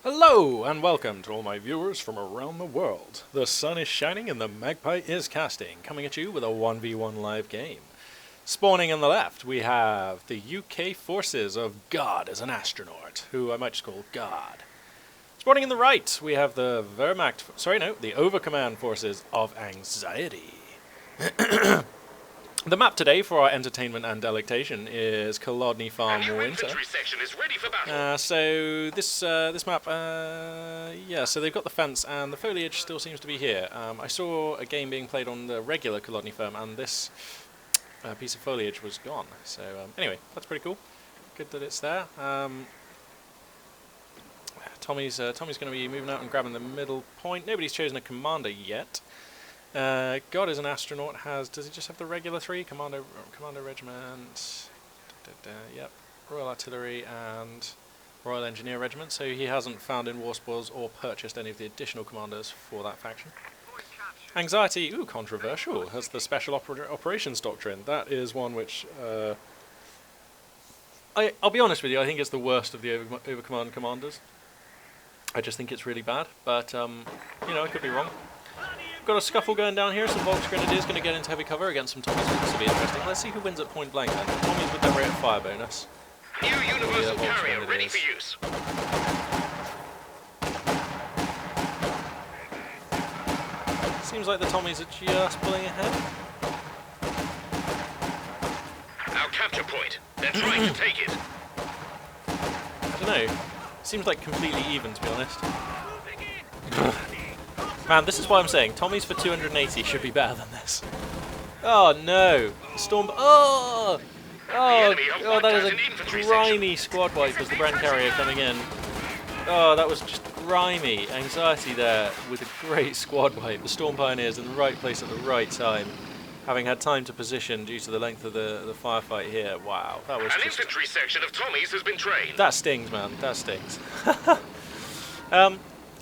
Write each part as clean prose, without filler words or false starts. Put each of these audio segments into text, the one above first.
Hello and welcome to all my viewers from around the world. The sun is shining and the magpie is casting, coming at you with a 1v1 live game. Spawning on the left, we have the UK forces of God Is An Astronaut, who I might just call God. Spawning in the right, we have the the Overcommand forces of Anxiety. The map today for our entertainment and delectation is Kolodny Farm Winter. So this map, so they've got the fence and the foliage still seems to be here. I saw a game being played on the regular Kolodny Farm and this piece of foliage was gone. So anyway, that's pretty cool. Good that it's there. Tommy's going to be moving out and grabbing the middle point. Nobody's chosen a commander yet. God Is An Astronaut does he just have the regular 3? Commander Regiment, yep, Royal Artillery and Royal Engineer Regiment, so he hasn't found in war spoils or purchased any of the additional commanders for that faction. Anxiety, controversial, has the Special Operations Doctrine. That is one which, I'll be honest with you, I think it's the worst of the Overcommand commanders. I just think it's really bad, but, I could be wrong. Got a scuffle going down here. Some Volks Grenadiers going to get into heavy cover against some Tommies. This will be interesting. Let's see who wins at point blank then. Tommies with their rate of fire bonus. New universal carrier ready for use. Seems like the Tommies are just pulling ahead. Our capture point. They're trying to take it. I don't know. Seems like completely even, to be honest. Man, this is why I'm saying Tommies for 280 should be better than this. Oh no! Storm. Oh, that is a grimy squad wipe as the Brand Carrier coming in. Oh, that was just grimy. Anxiety there with a great squad wipe. The Storm Pioneers in the right place at the right time, having had time to position due to the length of the firefight here. Wow, that was an infantry section of Tommies has been trained. That stings, man. That stings.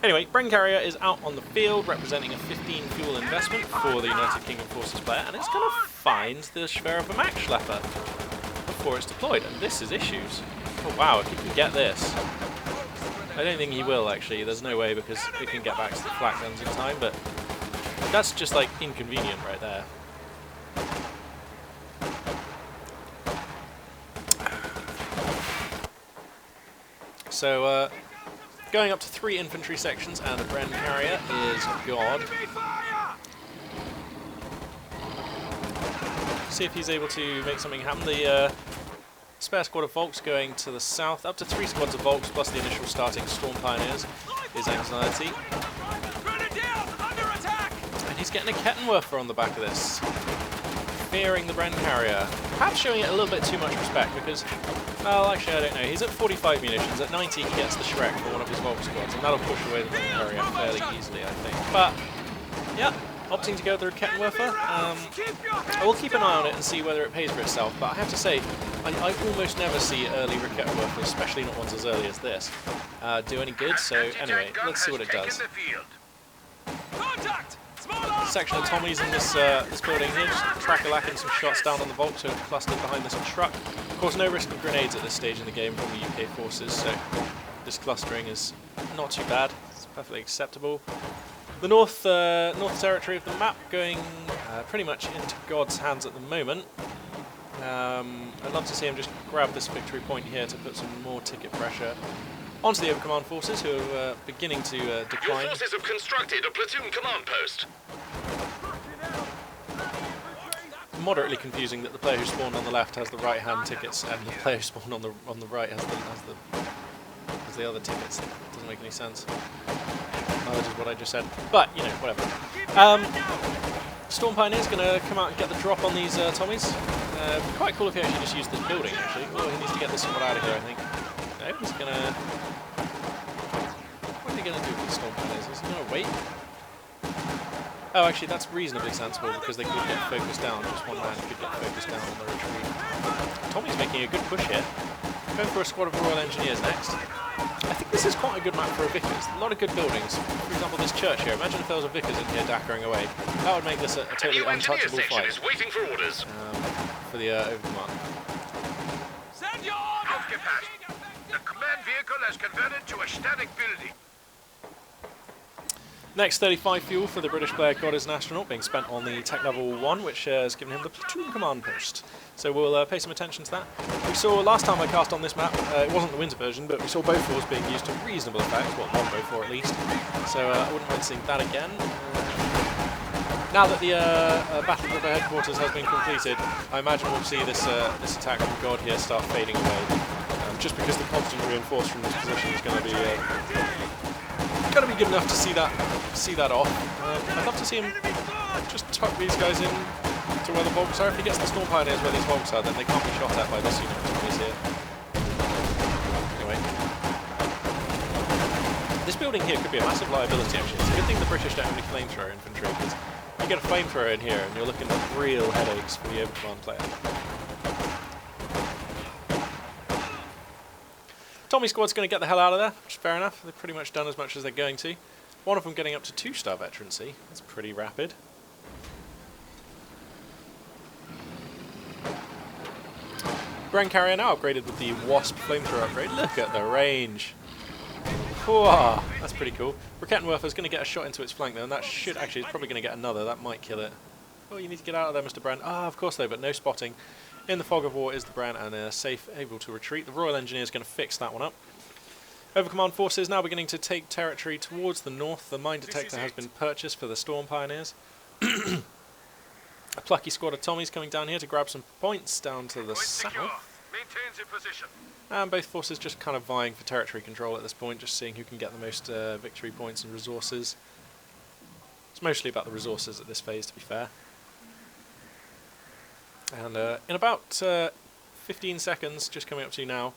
Anyway, Brand Carrier is out on the field, representing a 15 fuel investment for the United Kingdom Forces player, and it's going to find the Schwerervermacht Schlepper before it's deployed, and this is issues. Oh wow, if he can get this. I don't think he will, actually. There's no way, because we can get back to the flak guns in time, but that's just, like, inconvenient right there. So, going up to 3 infantry sections and a Brand Carrier is God. See if he's able to make something happen. The spare squad of Volks going to the south. Up to 3 squads of Volks plus the initial starting Storm Pioneers is Anxiety. And he's getting a Kettenwerfer on the back of this. Fearing the Brand Carrier. Perhaps showing it a little bit too much respect because, well, actually I don't know. He's at 45 munitions. At 90 he gets the Shrek for one of his Volk squads, and that'll push away the Brand Carrier fairly easily, I think. But, yeah, opting to go through Kettenwerfer. I will keep an eye on it and see whether it pays for itself, but I have to say, I almost never see early Kettenwerfers, especially not ones as early as this, do any good, so anyway, let's see what it does. Section of Tommies in this building here, just track-a-lacking some shots down on the Volks who are clustered behind this truck. Of course, no risk of grenades at this stage in the game from the UK forces, so this clustering is not too bad. It's perfectly acceptable. The north territory of the map going pretty much into God's hands at the moment. I'd love to see him just grab this victory point here to put some more ticket pressure onto the Overcommand forces, who are beginning to decline. Your forces have constructed a platoon command post. Moderately confusing that the player who spawned on the left has the right-hand tickets, and the player who spawned on the right has the other tickets. It doesn't make any sense. Which is what I just said. But whatever. Storm Pioneer's going to come out and get the drop on these Tommies. Quite cool if he actually just used this building. Actually, oh, he needs to get this squad out of here, I think. No, he's gonna. What are they gonna do with the Storm Pioneers? Is he gonna wait? Oh, actually, that's reasonably sensible because they could get focused down. Just one man could get focused down on the retreat. Tommy's making a good push here. Going for a squad of Royal Engineers next. I think this is quite a good map for a Vickers. A lot of good buildings. For example, this church here. Imagine if there was a Vickers in here dackering away. That would make this a totally untouchable fight. Is waiting for orders. For the Overcommand. The command vehicle has has converted to a static building. Next 35 fuel for the British player God Is An Atronaut being spent on the tech level 1, which has given him the platoon command post. So we'll pay some attention to that. We saw last time I cast on this map, it wasn't the winter version, but we saw Bofors being used to reasonable effect, well, one Bofor at least. So I wouldn't mind seeing that again. Now that the Battle River headquarters has been completed, I imagine we'll see this attack from God here start fading away. Just because the constant reinforce from this position is going to be good enough to see that off. I'd love to see him just tuck these guys in to where the Volks are. If he gets the Storm Pioneers where these Volks are, then they can't be shot at by this unit he's here. Anyway. This building here could be a massive liability actually. It's a good thing the British don't have any flamethrower infantry, because you get a flamethrower in here and you're looking at real headaches for the overcommand player. Tommy squad's going to get the hell out of there, which is fair enough. They've pretty much done as much as they're going to. One of them getting up to 2-star veterancy. That's pretty rapid. Bren carrier now upgraded with the Wasp flamethrower upgrade. Look at the range. Whoa, that's pretty cool. Rakettenwerfer's going to get a shot into its flank though, and that should actually, it's probably going to get another. That might kill it. Oh, you need to get out of there, Mr. Bren. Ah, of course though, but no spotting. In the fog of war is the Bren, and they're safe, able to retreat. The Royal Engineer is going to fix that one up. Overcommand forces now beginning to take territory towards the north. The mine detector has been purchased for the Storm Pioneers. A plucky squad of Tommies coming down here to grab some points down to the south. Maintains in position. And both forces just kind of vying for territory control at this point, just seeing who can get the most victory points and resources. It's mostly about the resources at this phase, to be fair. And in about 15 seconds, just coming up to now,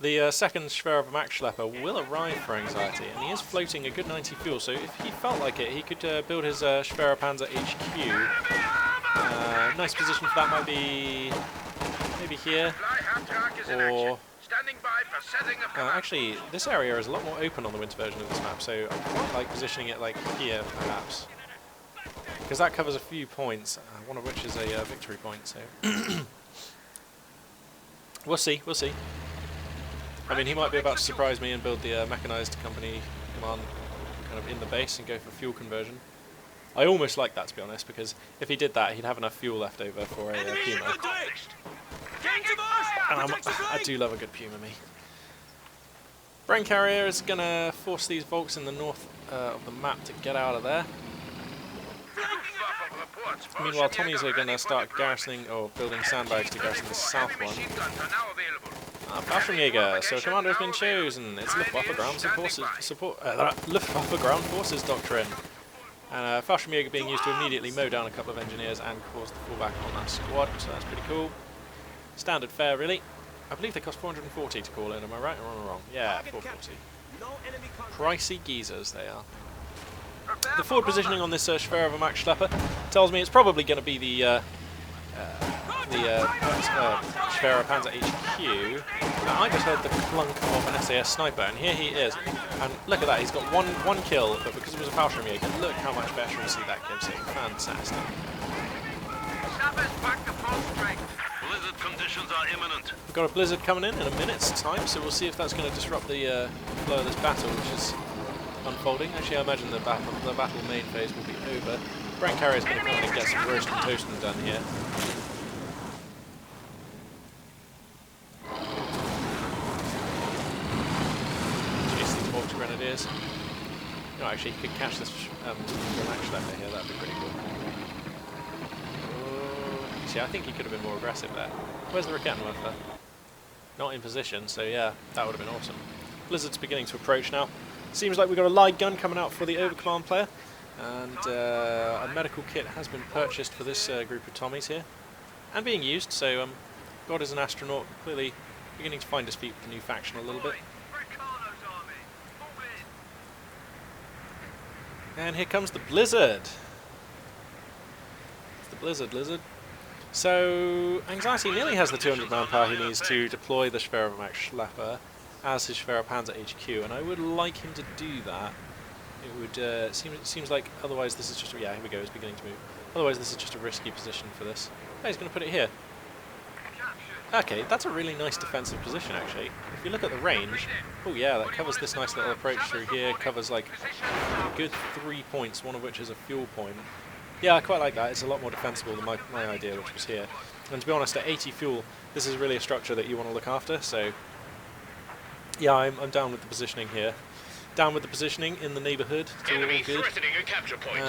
the second Schwerverbach Schlepper will arrive for Anxiety, and he is floating a good 90 fuel, so if he felt like it, he could build his Schwerpanzer HQ. Nice position for that might be maybe here, or actually this area is a lot more open on the winter version of this map, so I quite like positioning it like here perhaps. Because that covers a few points, one of which is a victory point, so we'll see, we'll see. I mean, he might be about to surprise me and build the mechanised company command kind of in the base and go for fuel conversion. I almost like that, to be honest, because if he did that, he'd have enough fuel left over for a Puma. And I do love a good Puma, me. Bren carrier is going to force these Volks in the north of the map to get out of there. Meanwhile, Tommies are going to start garrisoning or building sandbags to garrison the south one. Fallschirmjäger, so a commander has been chosen. It's Luftwaffe Ground Forces doctrine. And Fallschirmjäger being used to immediately mow down a couple of engineers and cause the fallback on that squad, so that's pretty cool. Standard fare, really. I believe they cost 440 to call in, am I right or am I wrong? Yeah, 440. Pricey geezers they are. The forward positioning on this Schwerverbach Schlepper tells me it's probably going to be the Schwerpanzer HQ. Now, I just heard the clunk of an SAS sniper, and here he is. And look at that, he's got one kill, but because it was a Fallschirmjäger, look how much veterancy that gives him. Fantastic. Blizzard conditions are imminent. We've got a blizzard coming in a minute's time, so we'll see if that's going to disrupt the flow of this battle, which is unfolding. Actually, I imagine the battle main phase will be over. Bren carrier is going to come in and get some roast and toasting done here. Chase these Volks Grenadiers. No, actually, he could catch this Schwerverbach Schlepper here. That'd be pretty cool. See, I think he could have been more aggressive there. Where's the Rakettenwerfer? Not in position, so yeah, that would have been awesome. Blizzard's beginning to approach now. Seems like we've got a light gun coming out for the overcommand player, and a medical kit has been purchased for this group of Tommies here, and being used, so God Is An Astronaut clearly beginning to find his feet with the new faction a little bit. And here comes the Blizzard. It's the Blizzard. So, Anxiety nearly has the 200 manpower he needs to deploy the Schwerverbach Schlepper as his Schwerpanzer HQ, and I would like him to do that. It would seems like otherwise this is just yeah, here we go, it's beginning to move. Otherwise this is just a risky position for this. Oh, he's going to put it here. Okay, that's a really nice defensive position, actually. If you look at the range, oh yeah, that covers this nice little approach through here, covers like a good 3 points, one of which is a fuel point. Yeah, I quite like that. It's a lot more defensible than my idea, which was here. And to be honest, at 80 fuel, this is really a structure that you want to look after, so yeah, I'm down with the positioning here. Down with the positioning in the neighbourhood. It's all Enemy good. threatening a capture point.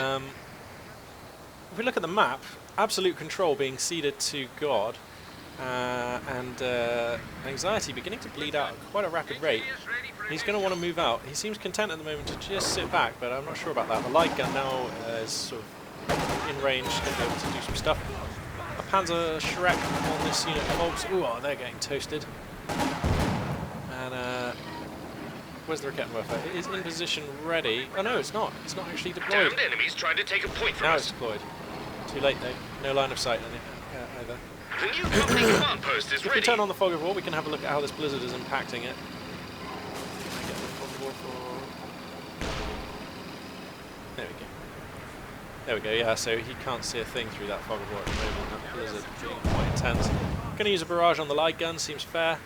If we look at the map, absolute control being ceded to God, and anxiety beginning to bleed out at quite a rapid rate. He's going to want to move out. He seems content at the moment to just sit back, but I'm not sure about that. The light gun now is sort of in range, going to be able to do some stuff. A Panzer Shrek on this unit of Volks. Ooh, oh, they're getting toasted. And where's the Rakettenwerfer? It is in position, ready. Oh no, it's not. It's not actually deployed. Damned enemies trying to take a point from Now us. it's deployed. Too late though. No line of sight either. The new company command post is If we ready. turn on the fog of war, we can have a look at how this blizzard is impacting it. There we go. There we go, yeah, so he can't see a thing through that fog of war at the moment. That blizzard being quite intense. Going to use a barrage on the light gun, seems fair.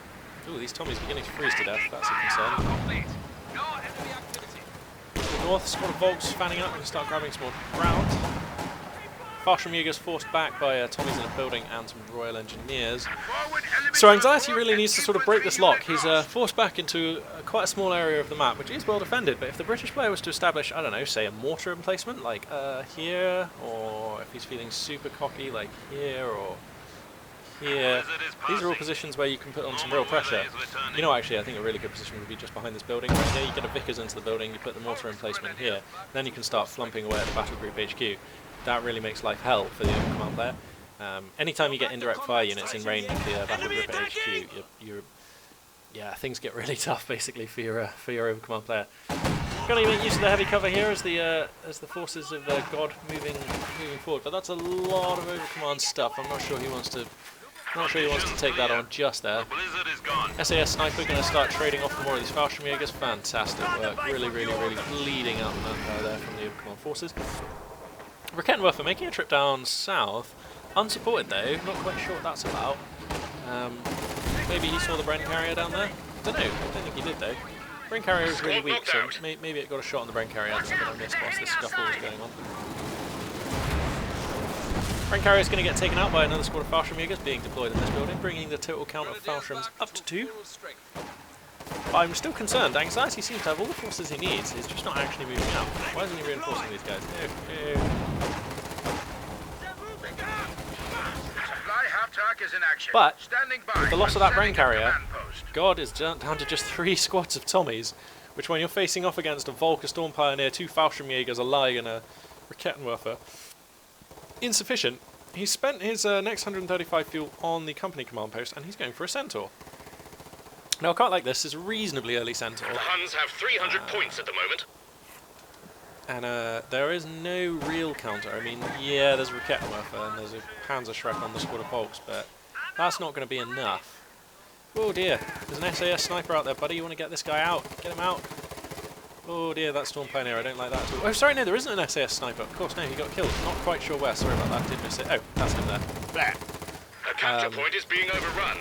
Ooh, these Tommies are beginning to freeze to death, that's a concern. To the north, squad of Volks fanning up, we can start grabbing some more ground. Fallschirmjäger's forced back by Tommies in a building and some Royal Engineers. So Anxiety really needs to sort of break this lock. He's forced back into quite a small area of the map, which is well defended, but if the British player was to establish, I don't know, say a mortar emplacement, like here, or if he's feeling super cocky, like here, or here, these are all positions where you can put on some real pressure. You know, actually, I think a really good position would be just behind this building. Right here, you get a Vickers into the building, you put the mortar emplacement here, then you can start flumping away at the Battle Group HQ. That really makes life hell for the command player. Anytime you get indirect fire units in range of the Battle Group at HQ, yeah, things get really tough basically for your overcommand player. Going to make use of the heavy cover here as the forces of God moving forward, but that's a lot of overcommand stuff. I'm not sure he wants to take that on just there. SAS Sniper going to start trading off more of these Fallschirmjägers. Fantastic work, really bleeding out manpower there from the overcommand forces. Rakettenwerfer making a trip down south, unsupported though, not quite sure what that's about. Maybe he saw the Bren carrier down there? I don't know, I don't think he did though. Bren carrier is really weak, so maybe it got a shot on the Bren carrier that I missed whilst this scuffle was going on. Bren carrier is going to get taken out by another squad of Fallschirmjägers being deployed in this building, bringing the total count of Fallschirms up to 2. But I'm still concerned. Anxiety seems to have all the forces he needs. He's just not actually moving out. Why isn't he reinforcing these guys? But with the loss of that Bren carrier, God is down to just 3 squads of Tommies, which when you're facing off against a Volk, a Storm Pioneer, 2 Fallschirmjägers, a Lie, and a Rakettenwerfer, insufficient. He's spent his next 135 fuel on the company command post, and he's going for a Centaur. Now, I quite like this. It's a reasonably early Centaur. The Huns have 300 points at the moment. And there is no real counter. I mean, yeah, there's a Rakettenwerfer and there's a Panzer Shrek on the squad of Volks, but that's not going to be enough. Oh dear, there's an SAS Sniper out there, buddy. You want to get this guy out? Get him out. Oh dear, that Storm Pioneer. I don't like that at all. Oh, sorry, no, there isn't an SAS Sniper. Of course, no, he got killed. Not quite sure where. Sorry about that. Did miss it. Oh, that's him there. Blah. A capture point is being overrun.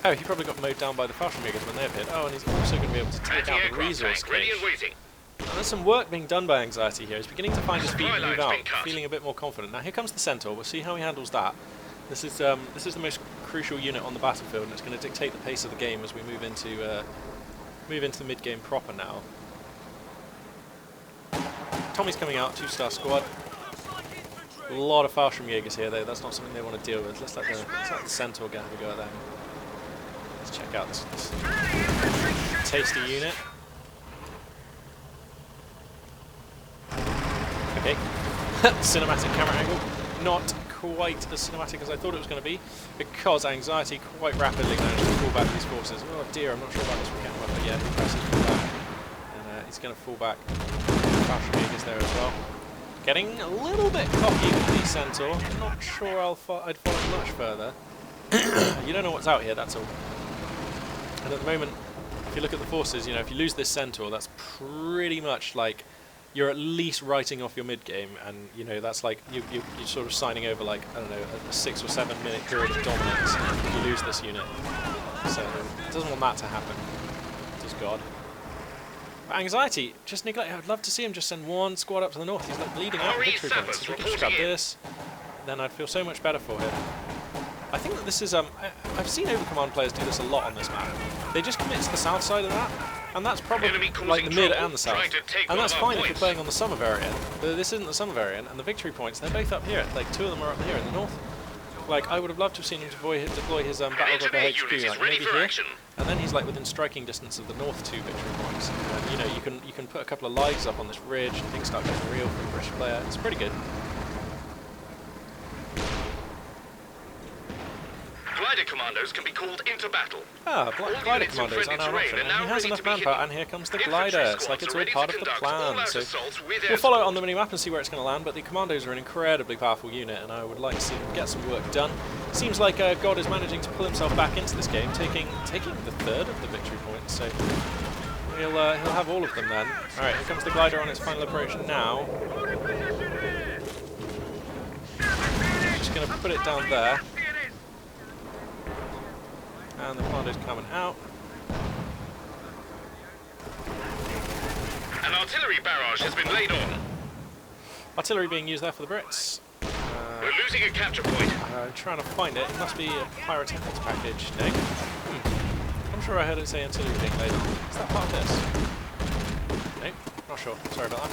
Oh, he probably got mowed down by the Fallschirmjägers when they appeared. Oh, and he's also going to be able to take out the resource ready cache. and waiting. Now, there's some work being done by Anxiety here. He's beginning to find his feet and move out, feeling a bit more confident. Now, here comes the Centaur. We'll see how he handles that. This is the most crucial unit on the battlefield, and it's going to dictate the pace of the game as we move into the mid-game proper now. Tommy's coming out, 2-star squad. A lot of Fallschirmjägers here, though. That's not something they want to deal with. Let's let the Centaur have a go at them. Let's check out this tasty unit. Okay, cinematic camera angle, not quite as cinematic as I thought it was going to be, because Anxiety quite rapidly managed to fall back these forces. Oh dear, I'm not sure about this Rakettenwerfer yet. He presses fall back, and he's going to fall back. Fallschirmjägers there as well. Getting a little bit cocky with the Centaur. Not sure I'd follow much further. You don't know what's out here, that's all. And at the moment, if you look at the forces, you know, if you lose this Centaur, that's pretty much like you're at least writing off your mid game, and you know that's like you're sort of signing over like I don't know a 6 or 7 minute period of dominance. You lose this unit, so it doesn't want that to happen. Does God? But Anxiety, just neglect. I'd love to see him just send one squad up to the north. He's like bleeding out victory points. If we could just grab this, then I'd feel so much better for him. I think that this is I've seen Overcommand players do this a lot on this map. They just commit to the south side of that, and that's probably like the mid and the south. And that's fine if you're playing on the summer variant. But this isn't the summer variant, and the victory points, they're both up here. Like 2 of them are up here in the north. Like I would have loved to have seen him deploy his Battle Dropper HQ, like maybe here, and then he's like within striking distance of the north 2 victory points. And you know you can put a couple of lives up on this ridge, and things start getting real for a British player. It's pretty good. Glider commandos can be called into battle. Ah, glider commandos are now an option, and he has enough manpower, and here comes the glider. It's like it's all part of the plan, so we'll follow it on the minimap and see where it's going to land, but the commandos are an incredibly powerful unit, and I would like to see them get some work done. Seems like God is managing to pull himself back into this game, taking the 3rd of the victory points, so he'll have all of them then. Alright, here comes the glider on its final approach now. Just going to put it down there. And the commando's coming out. An artillery barrage has been laid on. Artillery being used there for the Brits. We're losing a capture point. I'm trying to find it. It must be a pyrotechnics package. No. I'm sure I heard it say artillery being laid on. Is that part of this? No, not sure. Sorry about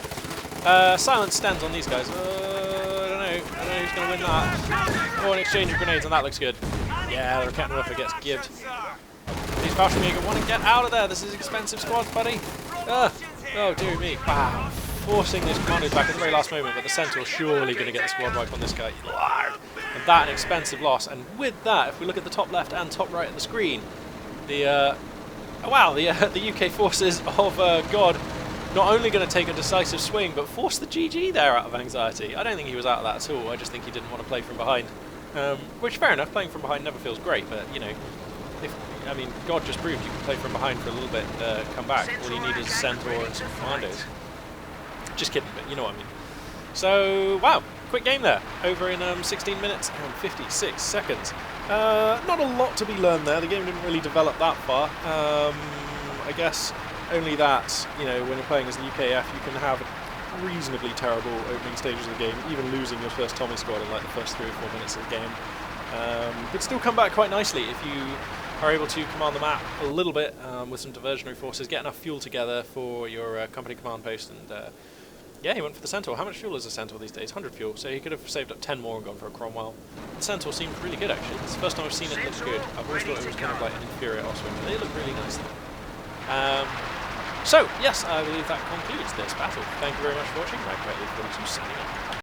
that. Silence stands on these guys. I don't know who's going to win that. Oh, an exchange of grenades, and that looks good. Yeah, the Captain Ruffer gets gibbed. These Fallschirmjäger want to get out of there. This is expensive squads, buddy. Oh, dear me. Wow. Forcing this commando back at the very last moment, but the Centaur's surely going to get the squad wipe on this guy. And that an expensive loss. And with that, if we look at the top left and top right of the screen, the UK forces of God not only going to take a decisive swing, but force the GG there out of Anxiety. I don't think he was out of that at all. I just think he didn't want to play from behind. Which, fair enough, playing from behind never feels great, but, you know, God just proved you can play from behind for a little bit and come back. All you need is a Centaur and some commandos. Just kidding, but you know what I mean. So, wow, quick game there. Over in 16 minutes and 56 seconds. Not a lot to be learned there. The game didn't really develop that far. I guess only that, you know, when you're playing as the UKF, you can have reasonably terrible opening stages of the game, even losing your first Tommy squad in like the first 3 or 4 minutes of the game. But still come back quite nicely if you are able to command the map a little bit with some diversionary forces, get enough fuel together for your company command post, and yeah, he went for the Centaur. How much fuel is a Centaur these days? 100 fuel, so he could have saved up 10 more and gone for a Cromwell. The Centaur seemed really good actually. It's the first time I've seen it look good. I've always thought it was kind of like an inferior Oswin, but they look really nice though. So, yes, I believe that concludes this battle. Thank you very much for watching. My greatly 42 signing off.